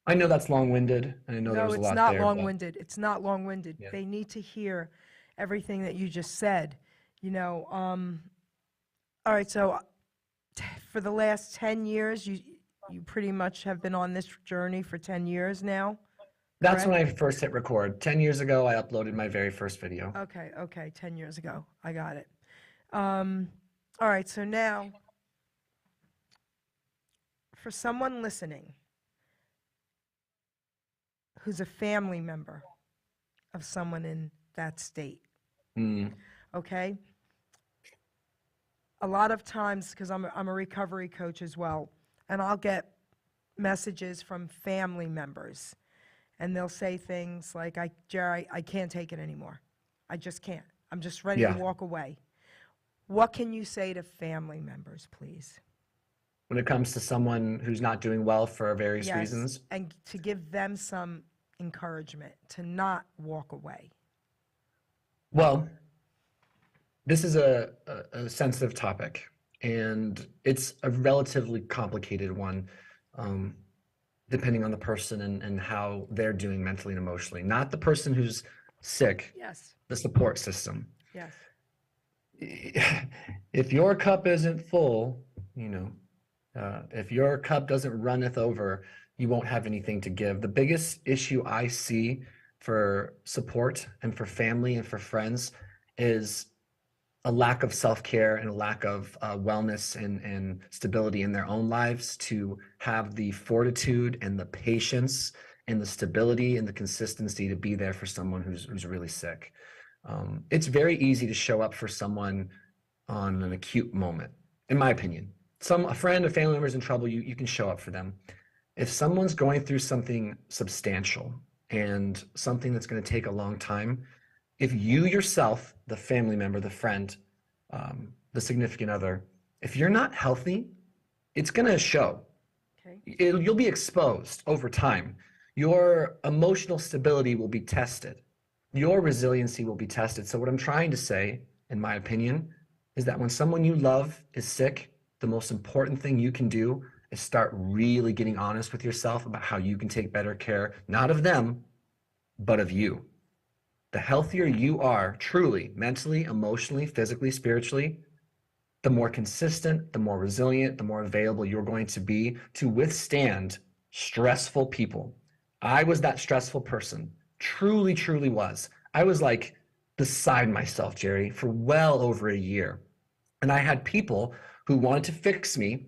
I know that's long-winded, and I know there's a lot there. No, it's not long-winded. It's not long-winded. Yeah. They need to hear everything that you just said. All right, so for the last 10 years, you pretty much have been on this journey for 10 years now? That's correct? when I first hit record. 10 years ago, I uploaded my very first video. Okay, 10 years ago. I got it. All right, so now, for someone listening who's a family member of someone in that state, okay? A lot of times, because I'm a recovery coach as well, and I'll get messages from family members, and they'll say things like, Geri, I can't take it anymore. I just can't. I'm just ready to walk away. What can you say to family members, please? When it comes to someone who's not doing well for various Yes, reasons? and to give them some encouragement to not walk away. Well, this is a sensitive topic, and it's a relatively complicated one, depending on the person and how they're doing mentally and emotionally. Not the person who's sick, Yes, the support system. yes. If your cup isn't full, if your cup doesn't runneth over, you won't have anything to give. The biggest issue I see for support and for family and for friends is a lack of self-care and a lack of wellness and stability in their own lives to have the fortitude and the patience and the stability and the consistency to be there for someone who's really sick. It's very easy to show up for someone on an acute moment, in my opinion. A friend, a family member is in trouble, you can show up for them. If someone's going through something substantial and something that's going to take a long time, if you yourself, the family member, the friend, the significant other, if you're not healthy, it's going to show. Okay. You'll be exposed over time. Your emotional stability will be tested. Your resiliency will be tested. So what I'm trying to say, in my opinion, is that when someone you love is sick, the most important thing you can do is start really getting honest with yourself about how you can take better care, not of them, but of you. The healthier you are, truly, mentally, emotionally, physically, spiritually, the more consistent, the more resilient, the more available you're going to be to withstand stressful people. I was that stressful person, truly, truly was. I was like beside myself, Geri, for well over a year. And I had people who wanted to fix me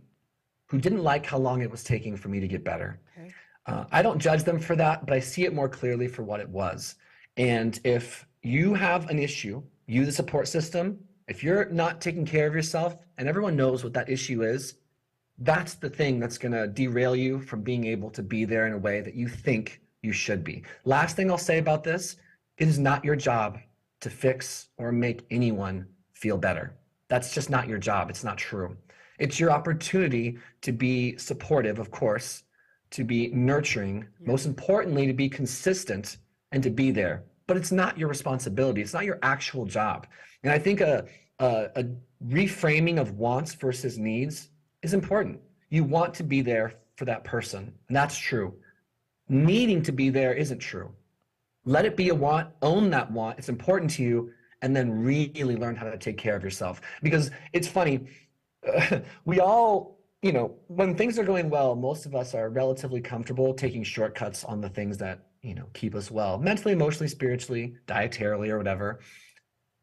who didn't like how long it was taking for me to get better. Okay. I don't judge them for that, but I see it more clearly for what it was. And if you have an issue, you, the support system, if you're not taking care of yourself and everyone knows what that issue is, that's the thing that's going to derail you from being able to be there in a way that you think you should be. Last thing I'll say about this, it is not your job to fix or make anyone feel better. That's just not your job. It's not true. It's your opportunity to be supportive, of course, to be nurturing, most importantly, to be consistent and to be there. But it's not your responsibility. It's not your actual job. And I think a reframing of wants versus needs is important. You want to be there for that person, and that's true. Needing to be there isn't true. Let it be a want, own that want, it's important to you, and then really learn how to take care of yourself. Because it's funny, we all, when things are going well, most of us are relatively comfortable taking shortcuts on the things that, keep us well, mentally, emotionally, spiritually, dietarily, or whatever.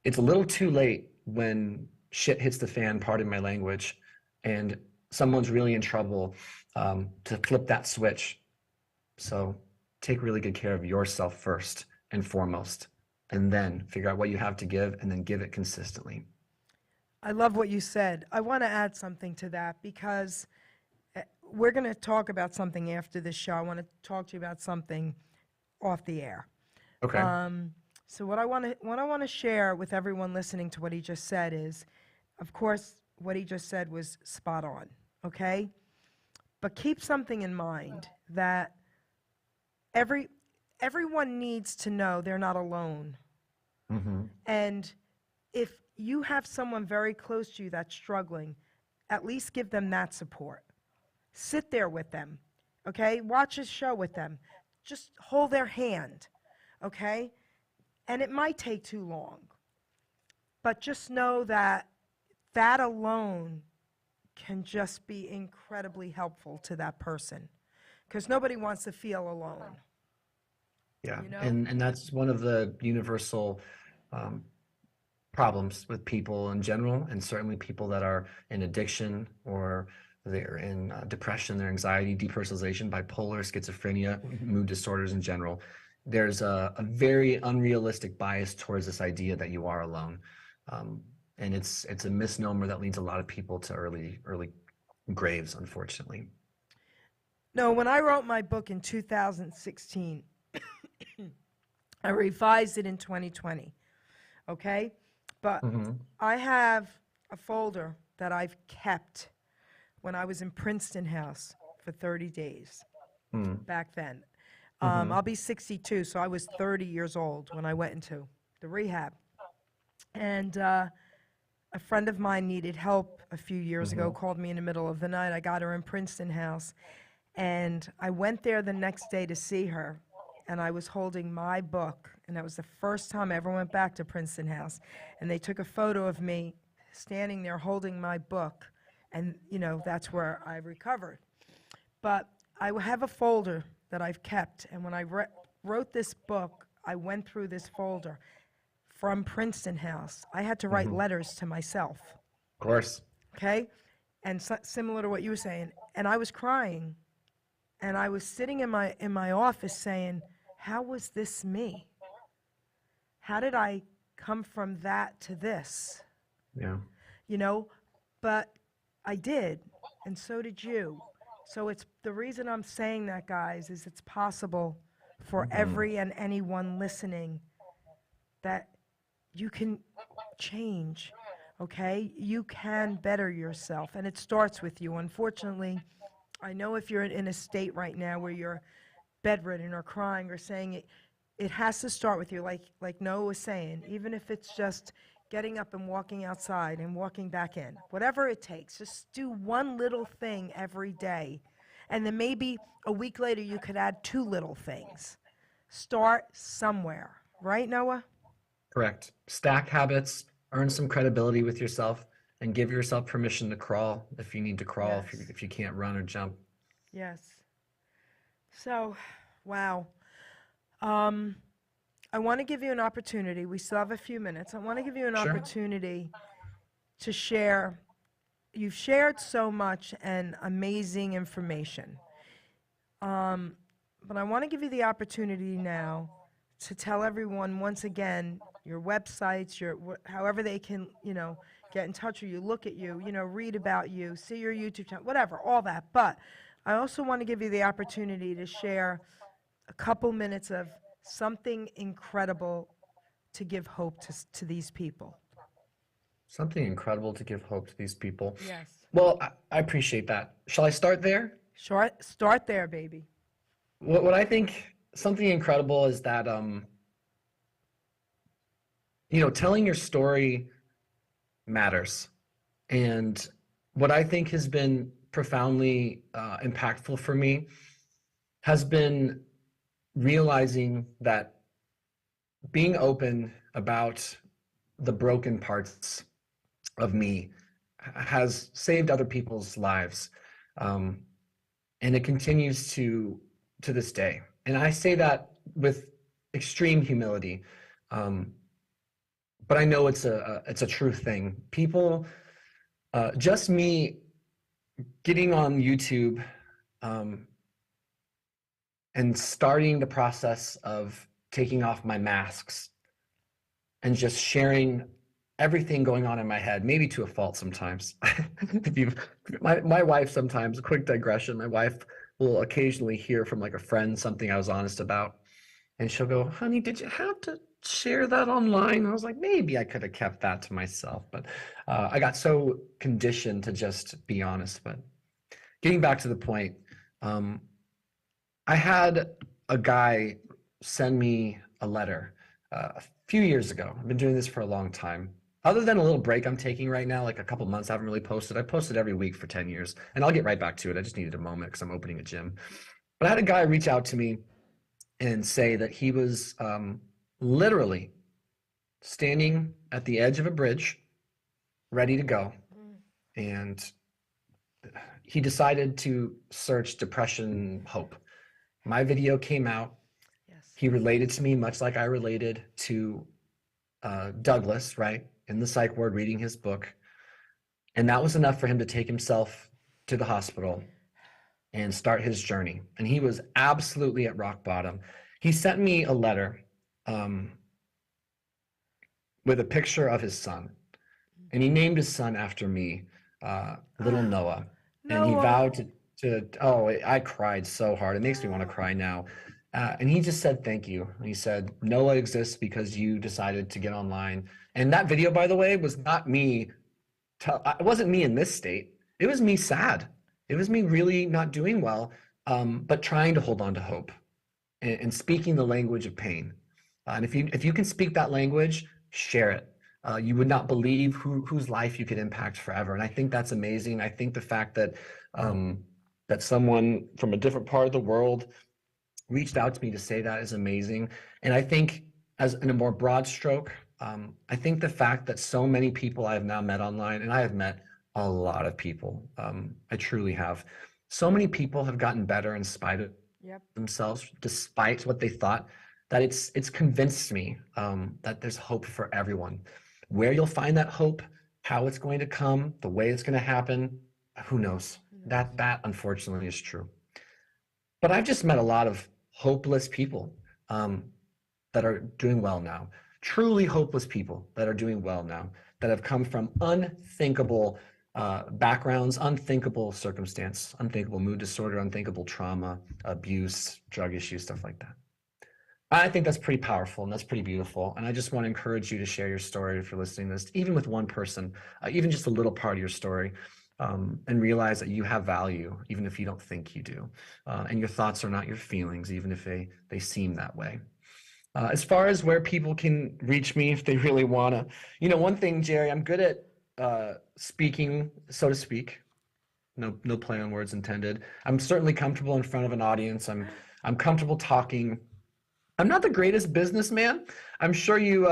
It's a little too late when shit hits the fan, pardon my language, and someone's really in trouble, to flip that switch. So take really good care of yourself first and foremost, and then figure out what you have to give and then give it consistently. I love what you said. I want to add something to that because we're going to talk about something after this show. I want to talk to you about something off the air. Okay. So what I want to share with everyone listening to what he just said is, of course, what he just said was spot on, okay? But keep something in mind that everyone needs to know they're not alone. Mm-hmm. And if you have someone very close to you that's struggling, at least give them that support. Sit there with them, okay? Watch a show with them. Just hold their hand, okay? And it might take too long, but just know that that alone can just be incredibly helpful to that person because nobody wants to feel alone. Yeah, and that's one of the universal problems with people in general, and certainly people that are in addiction or they're in depression, their anxiety, depersonalization, bipolar, schizophrenia, mood disorders in general. There's a very unrealistic bias towards this idea that you are alone. And it's a misnomer that leads a lot of people to early graves, unfortunately. No, when I wrote my book in 2016, I revised it in 2020, okay? But I have a folder that I've kept when I was in Princeton House for 30 days back then. I'll be 62, so I was 30 years old when I went into the rehab. And a friend of mine needed help a few years ago, called me in the middle of the night. I got her in Princeton House, and I went there the next day to see her, and I was holding my book, and that was the first time I ever went back to Princeton House. And they took a photo of me standing there holding my book, and, that's where I recovered. But I have a folder that I've kept, and when I wrote this book, I went through this folder from Princeton House. I had to write letters to myself. Of course. Okay? And similar to what you were saying. And I was crying, and I was sitting in my office saying, how was this me? How did I come from that to this? Yeah. But I did, and so did you. So it's the reason I'm saying that, guys, is it's possible for every and anyone listening that you can change, okay? You can better yourself, and it starts with you. Unfortunately, I know if you're in a state right now where you're bedridden or crying or saying it has to start with you, like Noah was saying, even if it's just getting up and walking outside and walking back in, whatever it takes, just do one little thing every day. And then maybe a week later you could add 2 little things. Start somewhere, right, Noah? Correct. Stack habits, earn some credibility with yourself, and give yourself permission to crawl if you need to crawl, Yes. if you can't run or jump. Yes. So, wow. Um, I want to give you an opportunity. We still have a few minutes. I want to give you an Sure. opportunity to share. You've shared so much and amazing information. But I want to give you the opportunity now to tell everyone once again your websites, however they can, get in touch with you, look at you, read about you, see your YouTube channel, whatever, all that. But I also want to give you the opportunity to share a couple minutes of something incredible to give hope to these people. Something incredible to give hope to these people. Yes. Well, I appreciate that. Shall I start there? Start there, baby. What I think something incredible is that, telling your story matters. And what I think has been profoundly impactful for me has been realizing that being open about the broken parts of me has saved other people's lives. And it continues to this day. And I say that with extreme humility. But I know it's a true thing. People, just me getting on YouTube and starting the process of taking off my masks and just sharing everything going on in my head, maybe to a fault sometimes. My wife sometimes, a quick digression, my wife will occasionally hear from like a friend something I was honest about. And she'll go, honey, did you have to share that online? I was like, maybe I could have kept that to myself. But I got so conditioned to just be honest. But getting back to the point, I had a guy send me a letter a few years ago. I've been doing this for a long time. Other than a little break I'm taking right now, like a couple months, I haven't really posted. I posted every week for 10 years, and I'll get right back to it. I just needed a moment because I'm opening a gym. But I had a guy reach out to me and say that he was literally standing at the edge of a bridge, ready to go. And he decided to search depression hope. My video came out. Yes. He related to me much like I related to Douglas, right? In the psych ward, reading his book. And that was enough for him to take himself to the hospital and start his journey. And he was absolutely at rock bottom. He sent me a letter with a picture of his son. And he named his son after me, little Noah. And he vowed I cried so hard. It makes me want to cry now. And he just said, thank you. And he said, Noah exists because you decided to get online. And that video, by the way, was not me. It wasn't me in this state. It was me sad. It was me really not doing well, but trying to hold on to hope and speaking the language of pain. And if you can speak that language, share it. You would not believe whose life you could impact forever. And I think that's amazing. I think the fact that that someone from a different part of the world reached out to me to say that is amazing. And I think, as in a more broad stroke, I think the fact that so many people I have now met online, and I have met a lot of people, I truly have. So many people have gotten better in spite of themselves, despite what they thought. That it's convinced me that there's hope for everyone. Where you'll find that hope, how it's going to come, the way it's going to happen, who knows? That unfortunately is true. But I've just met a lot of hopeless people that are doing well now. Truly hopeless people that are doing well now, that have come from unthinkable backgrounds, unthinkable circumstance, unthinkable mood disorder, unthinkable trauma, abuse, drug issues, stuff like that. I think that's pretty powerful and that's pretty beautiful. And I just want to encourage you to share your story if you're listening to this, even with one person, even just a little part of your story, and realize that you have value, even if you don't think you do. And your thoughts are not your feelings, even if they seem that way. As far as where people can reach me if they really want to, one thing, Geri, I'm good at speaking, so to speak. No play on words intended. I'm certainly comfortable in front of an audience. I'm comfortable talking. I'm not the greatest businessman. I'm sure you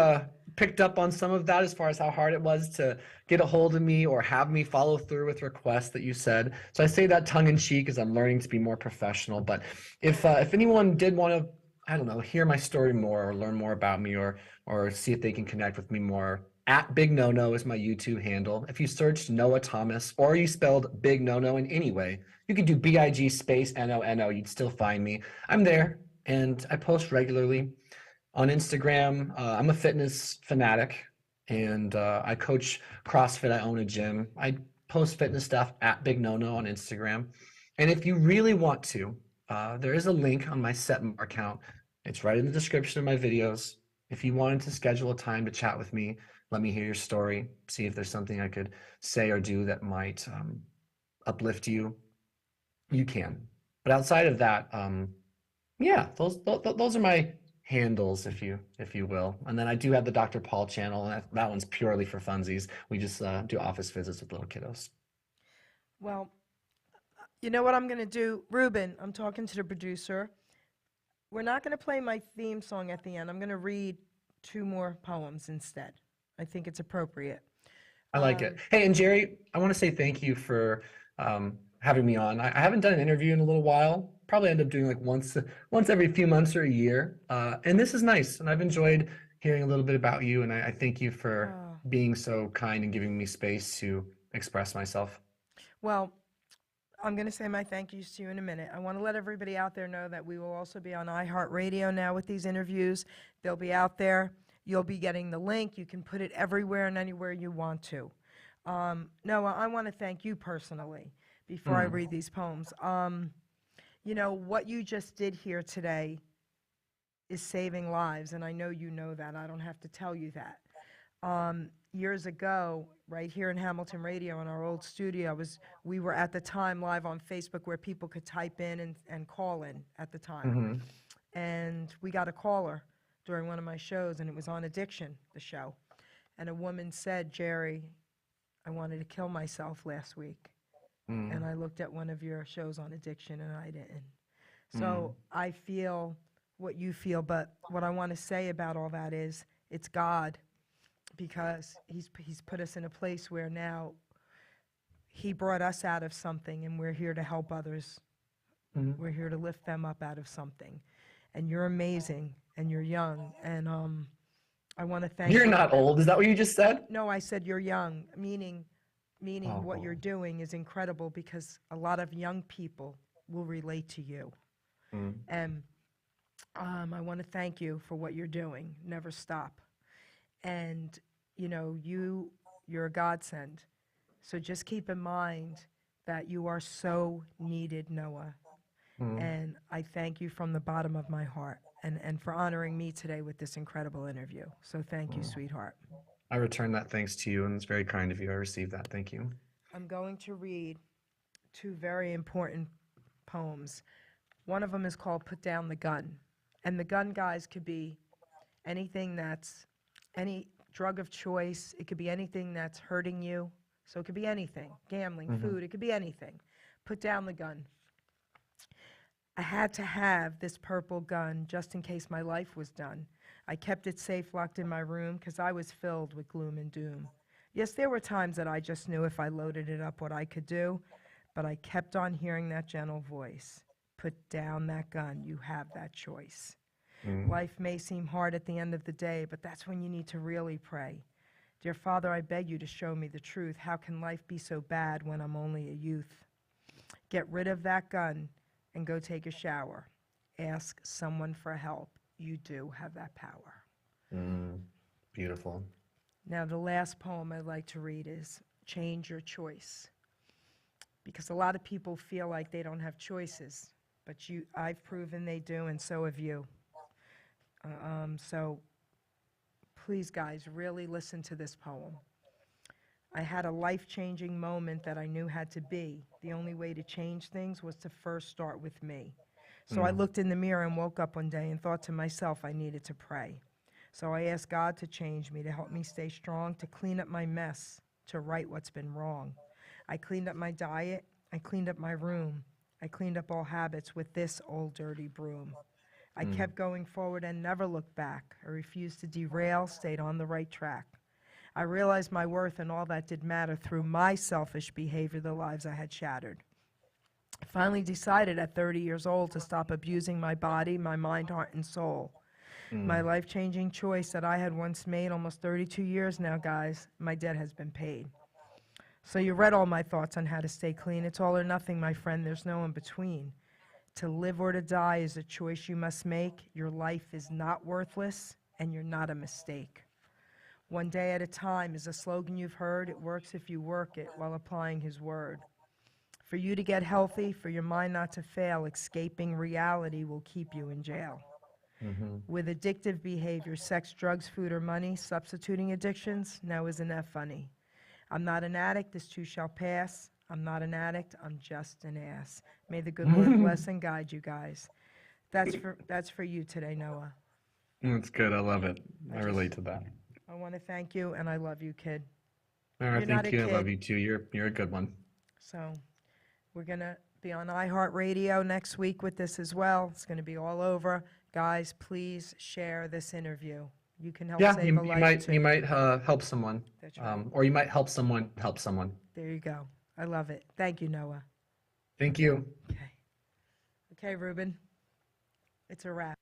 picked up on some of that as far as how hard it was to get a hold of me or have me follow through with requests that you said. So I say that tongue in cheek as I'm learning to be more professional. But if anyone did want to, I don't know, hear my story more or learn more about me or see if they can connect with me more, at BignoKnow is my YouTube handle. If you searched Noah Thomas or you spelled BignoKnow in any way, you could do BIG space NONO, you'd still find me. I'm there and I post regularly on Instagram. I'm a fitness fanatic and I coach CrossFit. I own a gym. I post fitness stuff at BignoKnow on Instagram. And if you really want to, there is a link on my Setmar account. It's right in the description of my videos. If you wanted to schedule a time to chat with me, let me hear your story, see if there's something I could say or do that might uplift you, you can. But outside of that, yeah, those are my handles, if you will. And then I do have the Dr. Paul channel, and that one's purely for funsies. We just do office visits with little kiddos. Well, you know what I'm going to do? Ruben, I'm talking to the producer. We're not going to play my theme song at the end. I'm going to read 2 more poems instead. I think it's appropriate. I like it. Hey, and Geri, I want to say thank you for having me on. I haven't done an interview in a little while. Probably end up doing like once every few months or a year. And this is nice, and I've enjoyed hearing a little bit about you. And I thank you for being so kind and giving me space to express myself. Well, I'm going to say my thank yous to you in a minute. I want to let everybody out there know that we will also be on iHeartRadio now with these interviews. They'll be out there. You'll be getting the link. You can put it everywhere and anywhere you want to. Noah, I want to thank you personally before I read these poems. You know, what you just did here today is saving lives, and I know you know that. I don't have to tell you that. Years ago, right here in Hamilton Radio in our old studio, we were at the time live on Facebook where people could type in and call in at the time. And we got a caller during one of my shows, and it was on addiction, the show. And a woman said, Geri, I wanted to kill myself last week. And I looked at one of your shows on addiction, and I didn't. So I feel what you feel, but what I want to say about all that is it's God, because he's put us in a place where now he brought us out of something, and we're here to help others. We're here to lift them up out of something. And you're amazing, and you're young, and I want to thank you. You're not old. Is that what you just said? No, I said you're young, meaning what you're doing is incredible, because a lot of young people will relate to you. And I want to thank you for what you're doing. Never stop. And, you know, you're a godsend. So just keep in mind that you are so needed, Noah. And I thank you from the bottom of my heart, and for honoring me today with this incredible interview. So thank you, sweetheart. I return that thanks to you, and it's very kind of you. I received that. Thank you. I'm going to read 2 very important poems. One of them is called Put Down the Gun. And the gun, guys, could be anything that's any drug of choice. It could be anything that's hurting you. So it could be anything. Gambling, food, it could be anything. Put down the gun. I had to have this purple gun just in case my life was done. I kept it safe, locked in my room, because I was filled with gloom and doom. Yes, there were times that I just knew if I loaded it up what I could do, but I kept on hearing that gentle voice. Put down that gun. You have that choice. Life may seem hard at the end of the day, but that's when you need to really pray. Dear Father, I beg you to show me the truth. How can life be so bad when I'm only a youth? Get rid of that gun and go take a shower. Ask someone for help. You do have that power. Beautiful. Now, the last poem I'd like to read is Change Your Choice. Because a lot of people feel like they don't have choices, but I've proven they do, and so have you. So please, guys, really listen to this poem. I had a life-changing moment that I knew had to be. The only way to change things was to first start with me. So I looked in the mirror and woke up one day and thought to myself I needed to pray. So I asked God to change me, to help me stay strong, to clean up my mess, to right what's been wrong. I cleaned up my diet. I cleaned up my room. I cleaned up all habits with this old dirty broom. I kept going forward and never looked back. I refused to derail, stayed on the right track. I realized my worth and all that did matter through my selfish behavior, the lives I had shattered. I finally decided at 30 years old to stop abusing my body, my mind, heart, and soul. My life-changing choice that I had once made, almost 32 years now, guys, my debt has been paid. So you read all my thoughts on how to stay clean. It's all or nothing, my friend. There's no in between. To live or to die is a choice you must make. Your life is not worthless, and you're not a mistake. One day at a time is a slogan you've heard. It works if you work it while applying his word. For you to get healthy, for your mind not to fail, escaping reality will keep you in jail. With addictive behavior, sex, drugs, food, or money, substituting addictions, now isn't that funny? I'm not an addict, this too shall pass. I'm not an addict, I'm just an ass. May the good Lord bless and guide you guys. That's for you today, Noah. That's good. I love it. I relate to that. I want to thank you, and I love you, kid. All right, You're not thank a you. I love kid. you too. You're a good one. So we're going to be on iHeartRadio next week with this as well. It's going to be all over. Guys, please share this interview. You can help Yeah, save a life too. you might help someone, That's right. or you might help someone help someone. There you go. I love it. Thank you, Noah. Thank you. Okay. Okay, Ruben. It's a wrap.